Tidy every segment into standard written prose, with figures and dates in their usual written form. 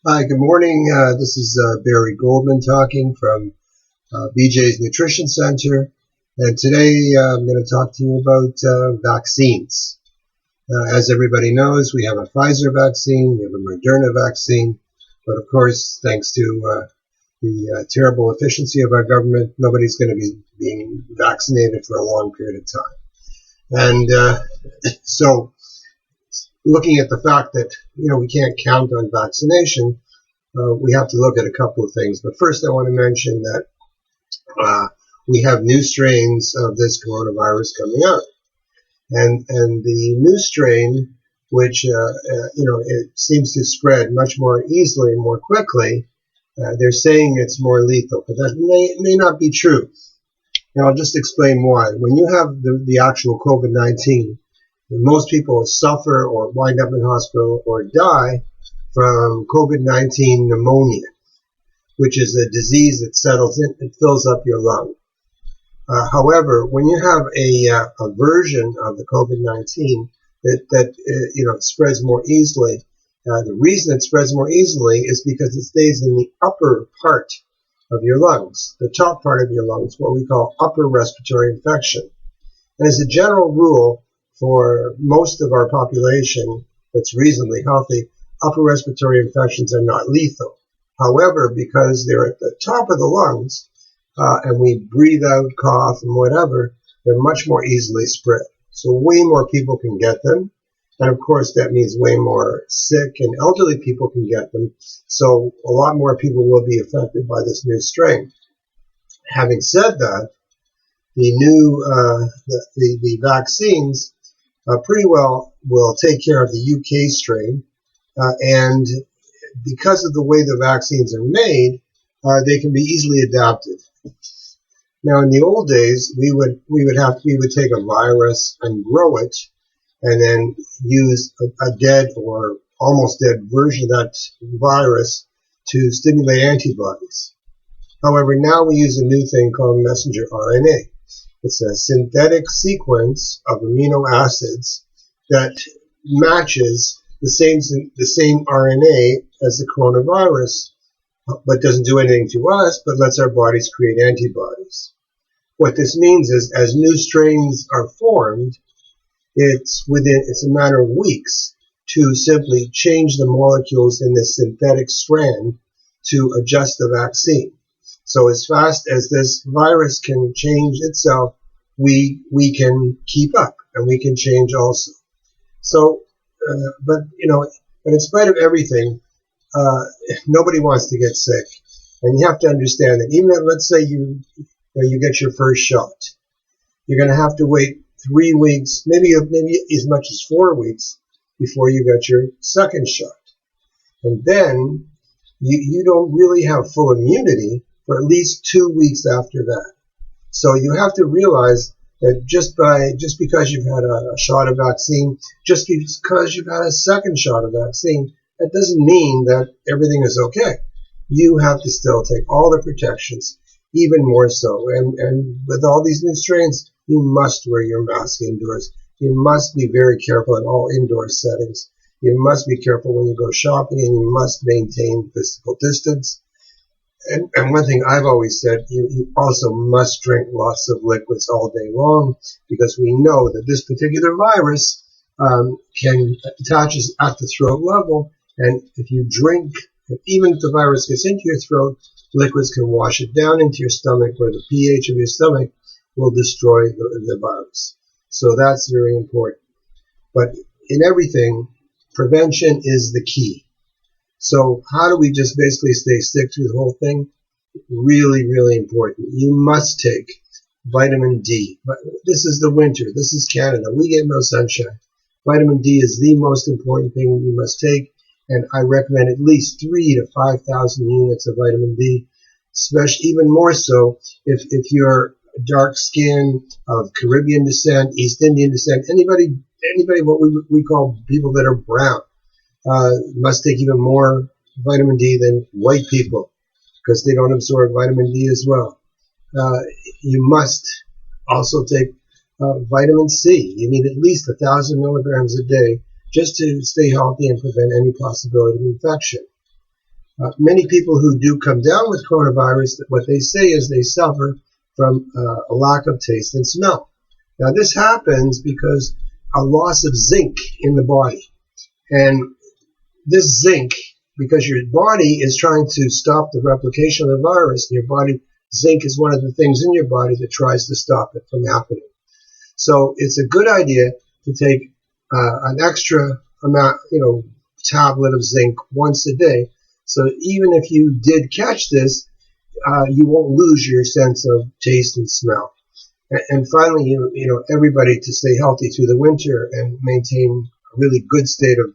Hi, good morning. This is Barry Goldman talking from BJ's Nutrition Center. And today I'm going to talk to you about vaccines. As everybody knows, we have a Pfizer vaccine, we have a Moderna vaccine. But of course, thanks to the terrible efficiency of our government, nobody's going to be being vaccinated for a long period of time. And so looking at the fact that, we can't count on vaccination, we have to look at a couple of things. But first, I want to mention that we have new strains of this coronavirus coming out. And the new strain, which, it seems to spread much more easily and more quickly, they're saying it's more lethal, but that may not be true. And I'll just explain why. When you have the actual COVID-19, most people suffer or wind up in hospital or die from COVID-19 pneumonia, which is a disease that settles in, it fills up your lung. However, when you have a version of the COVID-19 that spreads more easily, the reason it spreads more easily is because it stays in the upper part of your lungs, the top part of your lungs, what we call upper respiratory infection. And as a general rule, for most of our population that's reasonably healthy, upper respiratory infections are not lethal. However, because they're at the top of the lungs, and we breathe out, cough, and whatever, they're much more easily spread. So way more people can get them. And of course, that means way more sick and elderly people can get them. So a lot more people will be affected by this new strain. Having said that, the new the vaccines pretty well will take care of the UK strain, and because of the way the vaccines are made, they can be easily adapted. Now, in the old days, we would take a virus and grow it, and then use a dead or almost dead version of that virus to stimulate antibodies. However, now we use a new thing called messenger RNA. It's a synthetic sequence of amino acids that matches the same RNA as the coronavirus, but doesn't do anything to us, but lets our bodies create antibodies. What this means is, as new strains are formed, it's a matter of weeks to simply change the molecules in this synthetic strand to adjust the vaccine. So as fast as this virus can change itself, we can keep up, and we can change also. So, but in spite of everything, nobody wants to get sick, and you have to understand that even if, let's say you get your first shot, you're going to have to wait 3 weeks, maybe as much as 4 weeks before you get your second shot, and then you don't really have full immunity for at least 2 weeks after that. So you have to realize that just because you've had a shot of vaccine, just because you've had a second shot of vaccine, that doesn't mean that everything is okay. You have to still take all the protections, even more so. And with all these new strains, you must wear your mask indoors. You must be very careful in all indoor settings. You must be careful when you go shopping, and you must maintain physical distance. And one thing I've always said, you also must drink lots of liquids all day long, because we know that this particular virus can attaches at the throat level, and if you drink, even if the virus gets into your throat, liquids can wash it down into your stomach, where the pH of your stomach will destroy the virus. So that's very important. But in everything, prevention is the key. So how do we just basically stay sick through the whole thing? Really, really important. You must take vitamin D. But this is the winter. This is Canada. We get no sunshine. Vitamin D is the most important thing you must take, and I recommend at least 3,000 to 5,000 units of vitamin D, especially even more so if you're dark skin, of Caribbean descent, East Indian descent, anybody what we call people that are brown. Must take even more vitamin D than white people, because they don't absorb vitamin D as well. You must also take vitamin C. You need at least 1,000 milligrams a day just to stay healthy and prevent any possibility of infection. Many people who do come down with coronavirus, what they say is they suffer from a lack of taste and smell. Now, this happens because a loss of zinc in the body. And this zinc, because your body is trying to stop the replication of the virus, and your body, zinc is one of the things in your body that tries to stop it from happening. So it's a good idea to take an extra amount, tablet of zinc once a day. So even if you did catch this, you won't lose your sense of taste and smell. And finally, everybody to stay healthy through the winter and maintain a really good state of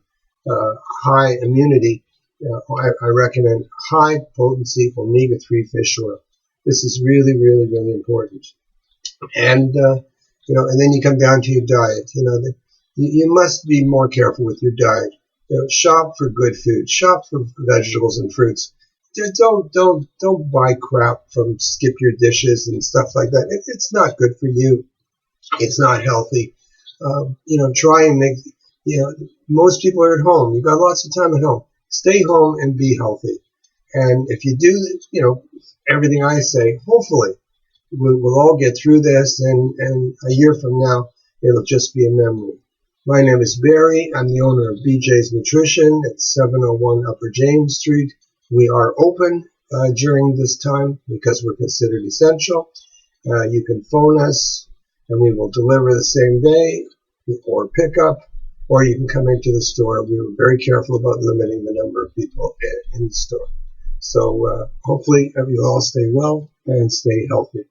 high immunity. I recommend high potency omega-3 fish oil. This is really, really, really important. And and then you come down to your diet. You must be more careful with your diet. Shop for good food. Shop for vegetables and fruits. Don't buy crap from Skip Your Dishes and stuff like that. It's not good for you. It's not healthy. Try and make. Most people are at home. You've got lots of time at home. Stay home and be healthy. And if you do, everything I say, hopefully we'll all get through this, and a year from now, it'll just be a memory. My name is Barry. I'm the owner of BJ's Nutrition at 701 Upper James Street. We are open during this time because we're considered essential. You can phone us, and we will deliver the same day or pick up, or you can come into the store. We were very careful about limiting the number of people in the store. So hopefully you all stay well and stay healthy.